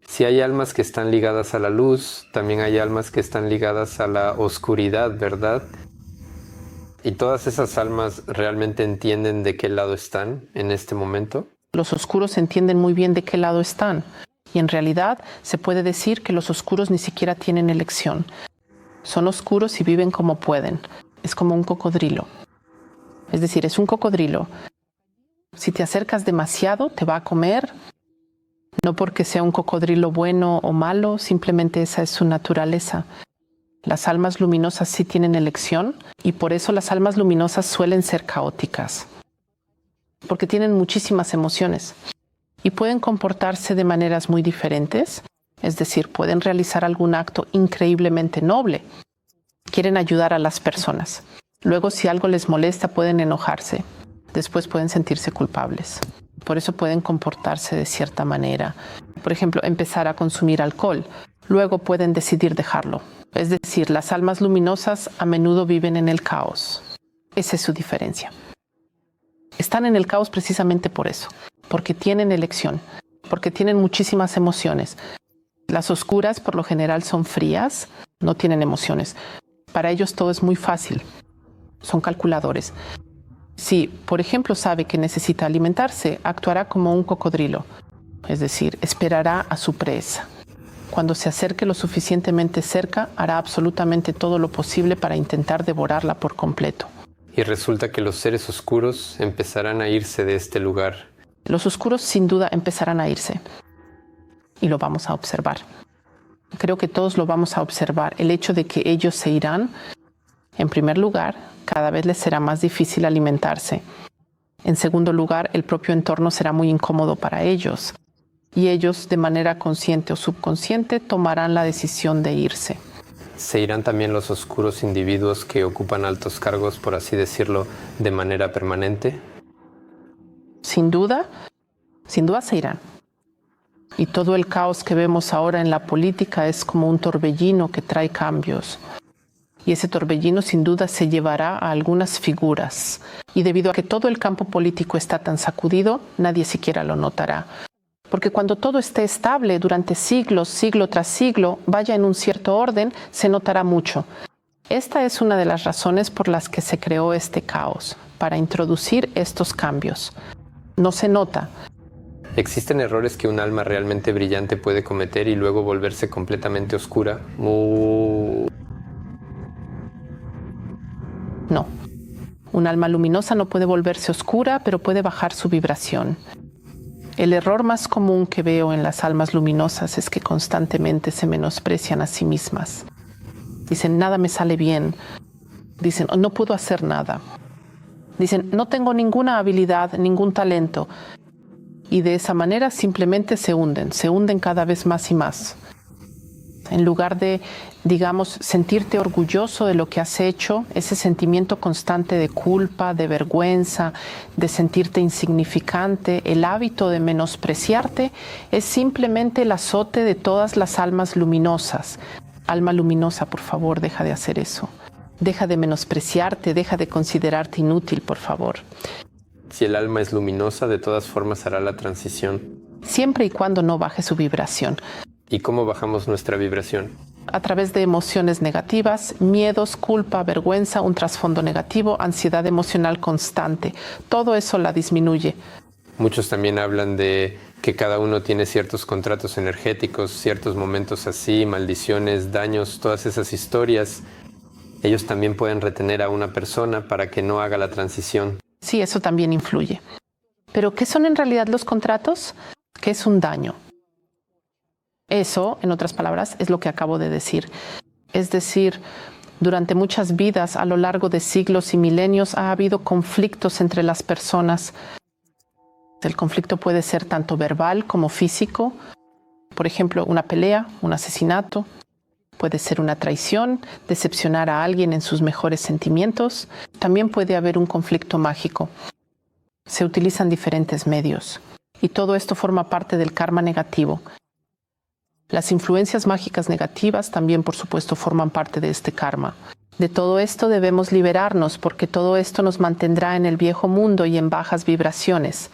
si hay almas que están ligadas a la luz, también hay almas que están ligadas a la oscuridad, ¿verdad? ¿Y todas esas almas realmente entienden de qué lado están en este momento? Los oscuros entienden muy bien de qué lado están. Y en realidad se puede decir que los oscuros ni siquiera tienen elección. Son oscuros y viven como pueden. Es como un cocodrilo. Es decir, es un cocodrilo. Si te acercas demasiado, te va a comer. No porque sea un cocodrilo bueno o malo, simplemente esa es su naturaleza. Las almas luminosas sí tienen elección y por eso las almas luminosas suelen ser caóticas. Porque tienen muchísimas emociones y pueden comportarse de maneras muy diferentes. Es decir, pueden realizar algún acto increíblemente noble. Quieren ayudar a las personas. Luego, si algo les molesta, pueden enojarse. Después pueden sentirse culpables. Por eso pueden comportarse de cierta manera. Por ejemplo, empezar a consumir alcohol. Luego pueden decidir dejarlo. Es decir, las almas luminosas a menudo viven en el caos. Esa es su diferencia. Están en el caos precisamente por eso. Porque tienen elección. Porque tienen muchísimas emociones. Las oscuras por lo general son frías, no tienen emociones. Para ellos todo es muy fácil. Son calculadores. Si, por ejemplo, sabe que necesita alimentarse, actuará como un cocodrilo. Es decir, esperará a su presa. Cuando se acerque lo suficientemente cerca, hará absolutamente todo lo posible para intentar devorarla por completo. Y resulta que los seres oscuros empezarán a irse de este lugar. Los oscuros sin duda empezarán a irse. Y lo vamos a observar. Creo que todos lo vamos a observar. El hecho de que ellos se irán, en primer lugar, cada vez les será más difícil alimentarse. En segundo lugar, el propio entorno será muy incómodo para ellos. Y ellos, de manera consciente o subconsciente, tomarán la decisión de irse. ¿Se irán también los oscuros individuos que ocupan altos cargos, por así decirlo, de manera permanente? Sin duda se irán. Y todo el caos que vemos ahora en la política es como un torbellino que trae cambios. Y ese torbellino sin duda se llevará a algunas figuras. Y debido a que todo el campo político está tan sacudido, nadie siquiera lo notará. Porque cuando todo esté estable durante siglos, siglo tras siglo, vaya en un cierto orden, se notará mucho. Esta es una de las razones por las que se creó este caos, para introducir estos cambios. No se nota. ¿Existen errores que un alma realmente brillante puede cometer y luego volverse completamente oscura? No. Un alma luminosa no puede volverse oscura, pero puede bajar su vibración. El error más común que veo en las almas luminosas es que constantemente se menosprecian a sí mismas. Dicen, nada me sale bien. Dicen, no puedo hacer nada. Dicen, no tengo ninguna habilidad, ningún talento. Y de esa manera simplemente se hunden cada vez más y más. En lugar de, digamos, sentirte orgulloso de lo que has hecho, ese sentimiento constante de culpa, de vergüenza, de sentirte insignificante, el hábito de menospreciarte, es simplemente el azote de todas las almas luminosas. Alma luminosa, por favor, deja de hacer eso. Deja de menospreciarte, deja de considerarte inútil, por favor. Si el alma es luminosa, de todas formas hará la transición. Siempre y cuando no baje su vibración. ¿Y cómo bajamos nuestra vibración? A través de emociones negativas, miedos, culpa, vergüenza, un trasfondo negativo, ansiedad emocional constante. Todo eso la disminuye. Muchos también hablan de que cada uno tiene ciertos contratos energéticos, ciertos momentos así, maldiciones, daños, todas esas historias. Ellos también pueden retener a una persona para que no haga la transición. Sí, eso también influye. ¿Pero qué son en realidad los contratos? ¿Qué es un daño? Eso, en otras palabras, es lo que acabo de decir. Es decir, durante muchas vidas, a lo largo de siglos y milenios, ha habido conflictos entre las personas. El conflicto puede ser tanto verbal como físico. Por ejemplo, una pelea, un asesinato. Puede ser una traición, decepcionar a alguien en sus mejores sentimientos. También puede haber un conflicto mágico. Se utilizan diferentes medios. Y todo esto forma parte del karma negativo. Las influencias mágicas negativas también, por supuesto, forman parte de este karma. De todo esto debemos liberarnos porque todo esto nos mantendrá en el viejo mundo y en bajas vibraciones.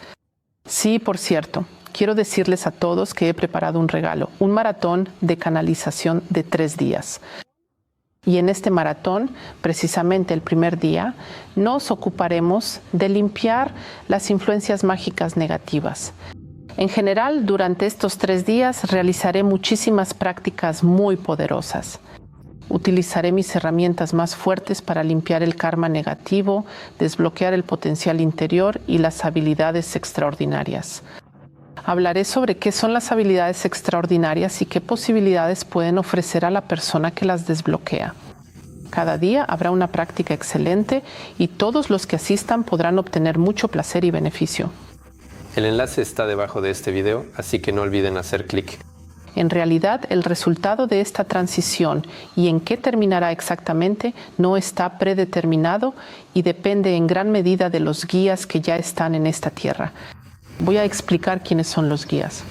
Sí, por cierto, quiero decirles a todos que he preparado un regalo, un maratón de canalización de 3 días. Y en este maratón, precisamente el primer día, nos ocuparemos de limpiar las influencias mágicas negativas. En general, durante estos 3 días realizaré muchísimas prácticas muy poderosas. Utilizaré mis herramientas más fuertes para limpiar el karma negativo, desbloquear el potencial interior y las habilidades extraordinarias. Hablaré sobre qué son las habilidades extraordinarias y qué posibilidades pueden ofrecer a la persona que las desbloquea. Cada día habrá una práctica excelente y todos los que asistan podrán obtener mucho placer y beneficio. El enlace está debajo de este video, así que no olviden hacer clic. En realidad, el resultado de esta transición y en qué terminará exactamente no está predeterminado y depende en gran medida de los guías que ya están en esta tierra. Voy a explicar quiénes son los guías.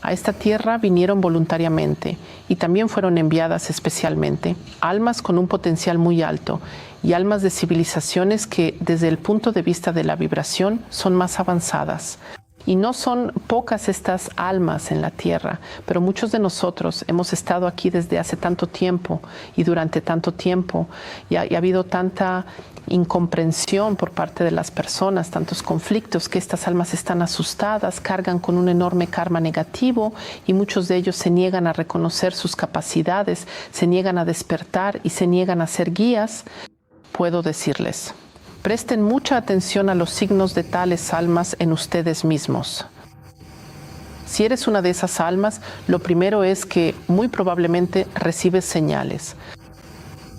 A esta tierra vinieron voluntariamente y también fueron enviadas especialmente almas con un potencial muy alto y almas de civilizaciones que, desde el punto de vista de la vibración, son más avanzadas. Y no son pocas estas almas en la tierra, pero muchos de nosotros hemos estado aquí desde hace tanto tiempo y durante tanto tiempo y ha habido tanta incomprensión por parte de las personas, tantos conflictos, que estas almas están asustadas, cargan con un enorme karma negativo y muchos de ellos se niegan a reconocer sus capacidades, se niegan a despertar y se niegan a ser guías. Puedo decirles: presten mucha atención a los signos de tales almas en ustedes mismos. Si eres una de esas almas, lo primero es que muy probablemente recibes señales.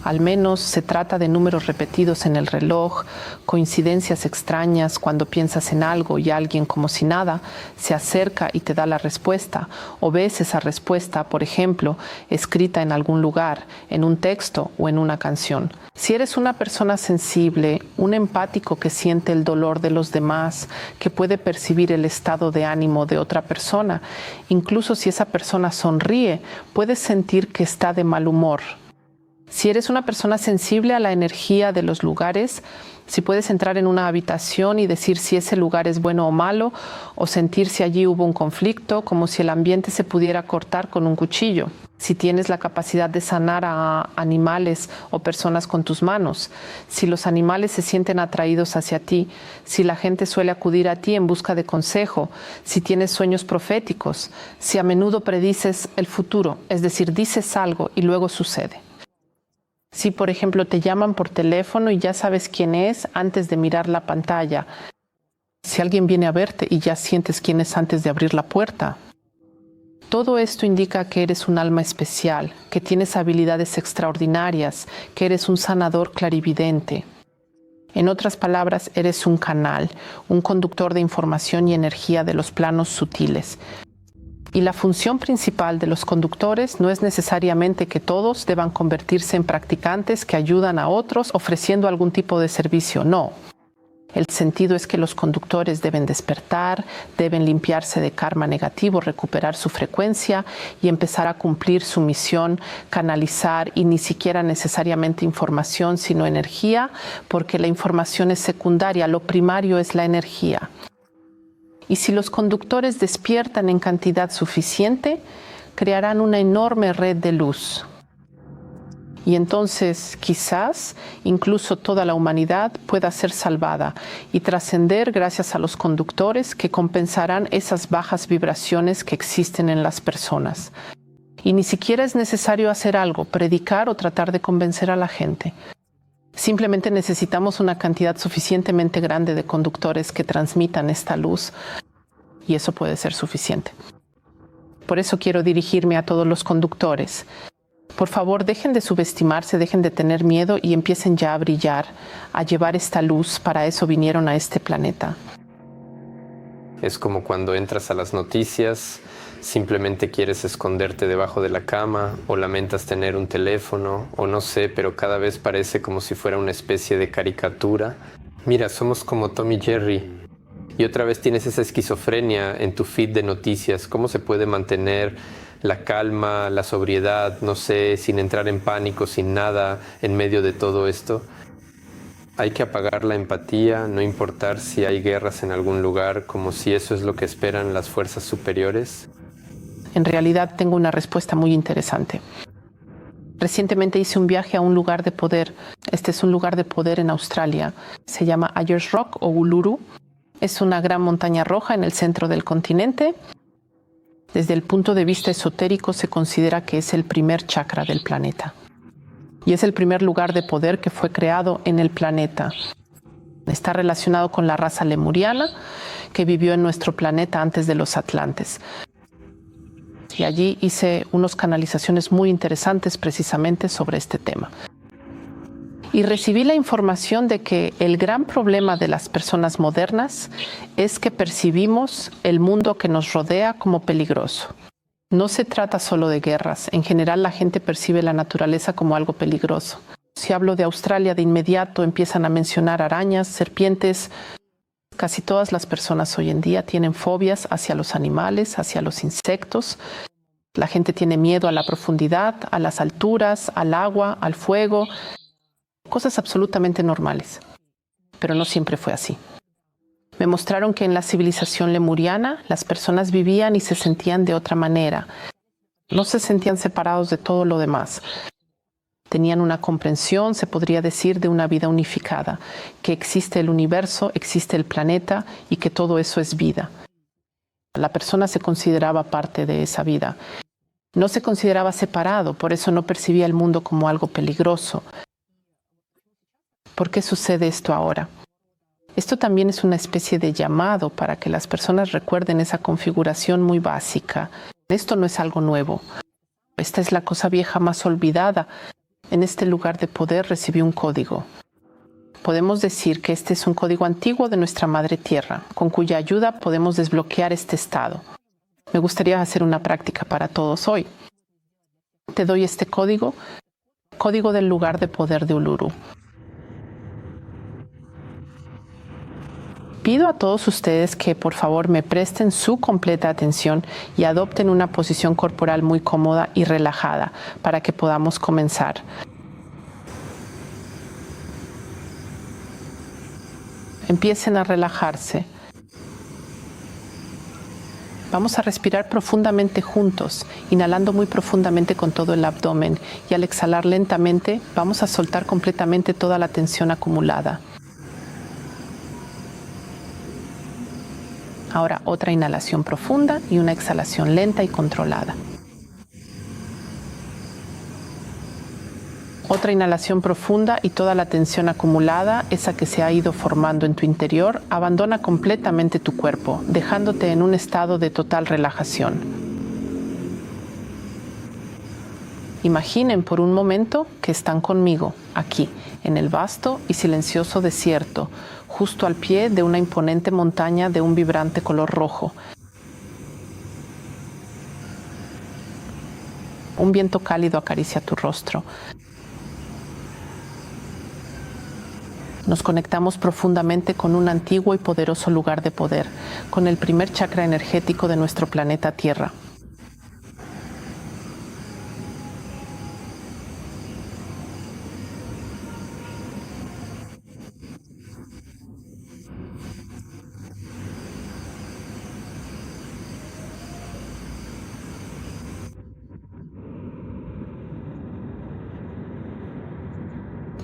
Al menos se trata de números repetidos en el reloj, coincidencias extrañas cuando piensas en algo y alguien, como si nada, se acerca y te da la respuesta, o ves esa respuesta, por ejemplo, escrita en algún lugar, en un texto o en una canción. Si eres una persona sensible, un empático que siente el dolor de los demás, que puede percibir el estado de ánimo de otra persona, incluso si esa persona sonríe, puedes sentir que está de mal humor. Si eres una persona sensible a la energía de los lugares, si puedes entrar en una habitación y decir si ese lugar es bueno o malo, o sentir si allí hubo un conflicto, como si el ambiente se pudiera cortar con un cuchillo. Si tienes la capacidad de sanar a animales o personas con tus manos, si los animales se sienten atraídos hacia ti, si la gente suele acudir a ti en busca de consejo, si tienes sueños proféticos, si a menudo predices el futuro, es decir, dices algo y luego sucede. Si, por ejemplo, te llaman por teléfono y ya sabes quién es antes de mirar la pantalla. Si alguien viene a verte y ya sientes quién es antes de abrir la puerta. Todo esto indica que eres un alma especial, que tienes habilidades extraordinarias, que eres un sanador clarividente. En otras palabras, eres un canal, un conductor de información y energía de los planos sutiles. Y la función principal de los conductores no es necesariamente que todos deban convertirse en practicantes que ayudan a otros ofreciendo algún tipo de servicio, no. El sentido es que los conductores deben despertar, deben limpiarse de karma negativo, recuperar su frecuencia y empezar a cumplir su misión, canalizar, y ni siquiera necesariamente información, sino energía, porque la información es secundaria, lo primario es la energía. Y si los conductores despiertan en cantidad suficiente, crearán una enorme red de luz. Y entonces, quizás, incluso toda la humanidad pueda ser salvada y trascender gracias a los conductores que compensarán esas bajas vibraciones que existen en las personas. Y ni siquiera es necesario hacer algo, predicar o tratar de convencer a la gente. Simplemente necesitamos una cantidad suficientemente grande de conductores que transmitan esta luz y eso puede ser suficiente. Por eso quiero dirigirme a todos los conductores. Por favor, dejen de subestimarse, dejen de tener miedo y empiecen ya a brillar, a llevar esta luz. Para eso vinieron a este planeta. Es como cuando entras a las noticias, simplemente quieres esconderte debajo de la cama o lamentas tener un teléfono o no sé, pero cada vez parece como si fuera una especie de caricatura. Mira, somos como Tom y Jerry. Y otra vez tienes esa esquizofrenia en tu feed de noticias. ¿Cómo se puede mantener la calma, la sobriedad, no sé, sin entrar en pánico, sin nada en medio de todo esto? Hay que apagar la empatía, no importar si hay guerras en algún lugar, como si eso es lo que esperan las fuerzas superiores. En realidad tengo una respuesta muy interesante. Recientemente hice un viaje a un lugar de poder. Este es un lugar de poder en Australia. Se llama Ayers Rock o Uluru. Es una gran montaña roja en el centro del continente. Desde el punto de vista esotérico se considera que es el primer chakra del planeta. Y es el primer lugar de poder que fue creado en el planeta. Está relacionado con la raza lemuriana que vivió en nuestro planeta antes de los atlantes. Y allí hice unas canalizaciones muy interesantes precisamente sobre este tema. Y recibí la información de que el gran problema de las personas modernas es que percibimos el mundo que nos rodea como peligroso. No se trata solo de guerras. En general, la gente percibe la naturaleza como algo peligroso. Si hablo de Australia, de inmediato empiezan a mencionar arañas, serpientes. Casi todas las personas hoy en día tienen fobias hacia los animales, hacia los insectos. La gente tiene miedo a la profundidad, a las alturas, al agua, al fuego. Cosas absolutamente normales. Pero no siempre fue así. Me mostraron que en la civilización lemuriana las personas vivían y se sentían de otra manera. No se sentían separados de todo lo demás. Tenían una comprensión, se podría decir, de una vida unificada, que existe el universo, existe el planeta y que todo eso es vida. La persona se consideraba parte de esa vida. No se consideraba separado, por eso no percibía el mundo como algo peligroso. ¿Por qué sucede esto ahora? Esto también es una especie de llamado para que las personas recuerden esa configuración muy básica. Esto no es algo nuevo. Esta es la cosa vieja más olvidada. En este lugar de poder recibí un código. Podemos decir que este es un código antiguo de nuestra Madre Tierra, con cuya ayuda podemos desbloquear este estado. Me gustaría hacer una práctica para todos hoy. Te doy este código, código del lugar de poder de Uluru. Pido a todos ustedes que por favor me presten su completa atención y adopten una posición corporal muy cómoda y relajada para que podamos comenzar. Empiecen a relajarse. Vamos a respirar profundamente juntos, inhalando muy profundamente con todo el abdomen y al exhalar lentamente vamos a soltar completamente toda la tensión acumulada. Ahora otra inhalación profunda y una exhalación lenta y controlada. Otra inhalación profunda y toda la tensión acumulada, esa que se ha ido formando en tu interior, abandona completamente tu cuerpo, dejándote en un estado de total relajación. Imaginen por un momento que están conmigo, aquí, en el vasto y silencioso desierto, justo al pie de una imponente montaña de un vibrante color rojo. Un viento cálido acaricia tu rostro. Nos conectamos profundamente con un antiguo y poderoso lugar de poder, con el primer chakra energético de nuestro planeta Tierra.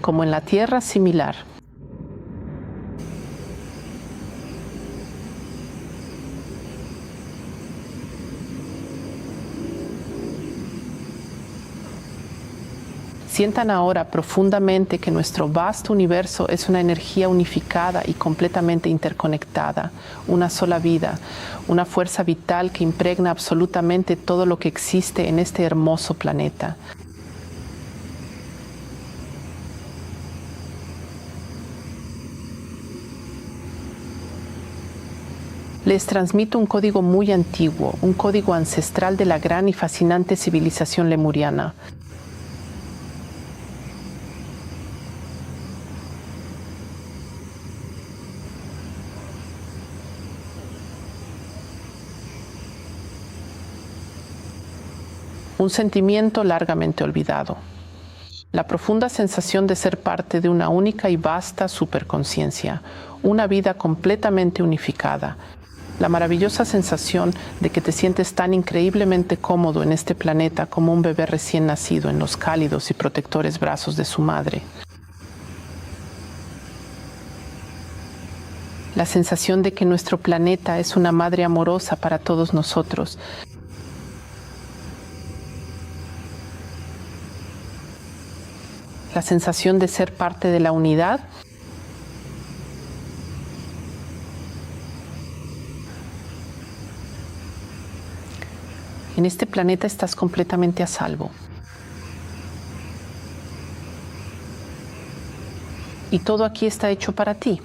Como en la Tierra, similar. Sientan ahora profundamente que nuestro vasto universo es una energía unificada y completamente interconectada, una sola vida, una fuerza vital que impregna absolutamente todo lo que existe en este hermoso planeta. Les transmito un código muy antiguo, un código ancestral de la gran y fascinante civilización lemuriana. Un sentimiento largamente olvidado. La profunda sensación de ser parte de una única y vasta superconciencia, una vida completamente unificada. La maravillosa sensación de que te sientes tan increíblemente cómodo en este planeta como un bebé recién nacido en los cálidos y protectores brazos de su madre. La sensación de que nuestro planeta es una madre amorosa para todos nosotros. La sensación de ser parte de la unidad. En este planeta estás completamente a salvo. Y todo aquí está hecho para ti.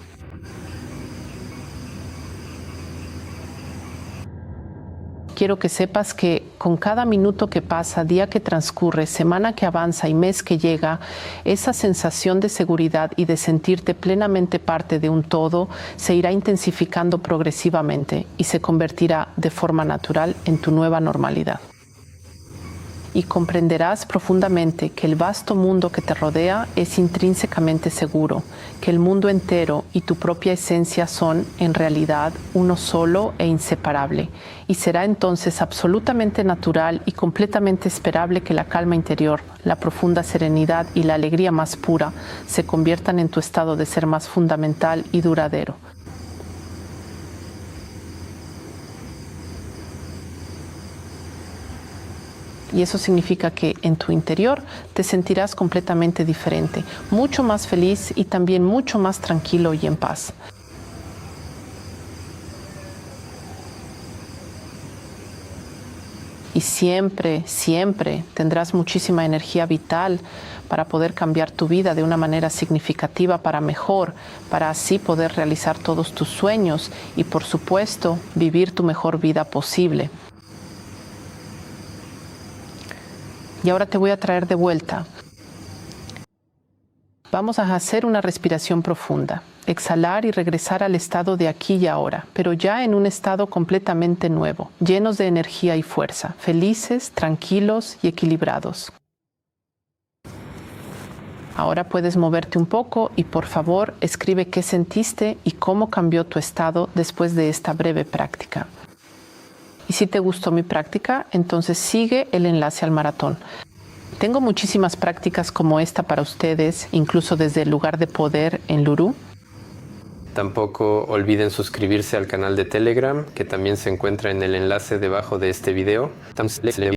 Quiero que sepas que con cada minuto que pasa, día que transcurre, semana que avanza y mes que llega, esa sensación de seguridad y de sentirte plenamente parte de un todo se irá intensificando progresivamente y se convertirá de forma natural en tu nueva normalidad. y comprenderás profundamente que el vasto mundo que te rodea es intrínsecamente seguro, que el mundo entero y tu propia esencia son, en realidad, uno solo e inseparable, y será entonces absolutamente natural y completamente esperable que la calma interior, la profunda serenidad y la alegría más pura se conviertan en tu estado de ser más fundamental y duradero. Y eso significa que en tu interior te sentirás completamente diferente, mucho más feliz y también mucho más tranquilo y en paz. Y siempre, siempre tendrás muchísima energía vital para poder cambiar tu vida de una manera significativa para mejor, para así poder realizar todos tus sueños y, por supuesto, vivir tu mejor vida posible. Y ahora te voy a traer de vuelta. Vamos a hacer una respiración profunda, exhalar y regresar al estado de aquí y ahora, pero ya en un estado completamente nuevo, llenos de energía y fuerza, felices, tranquilos y equilibrados. Ahora puedes moverte un poco y por favor escribe qué sentiste y cómo cambió tu estado después de esta breve práctica. Y si te gustó mi práctica, entonces sigue el enlace al maratón. Tengo muchísimas prácticas como esta para ustedes, incluso desde el lugar de poder en Luru. Tampoco olviden suscribirse al canal de Telegram, que también se encuentra en el enlace debajo de este video.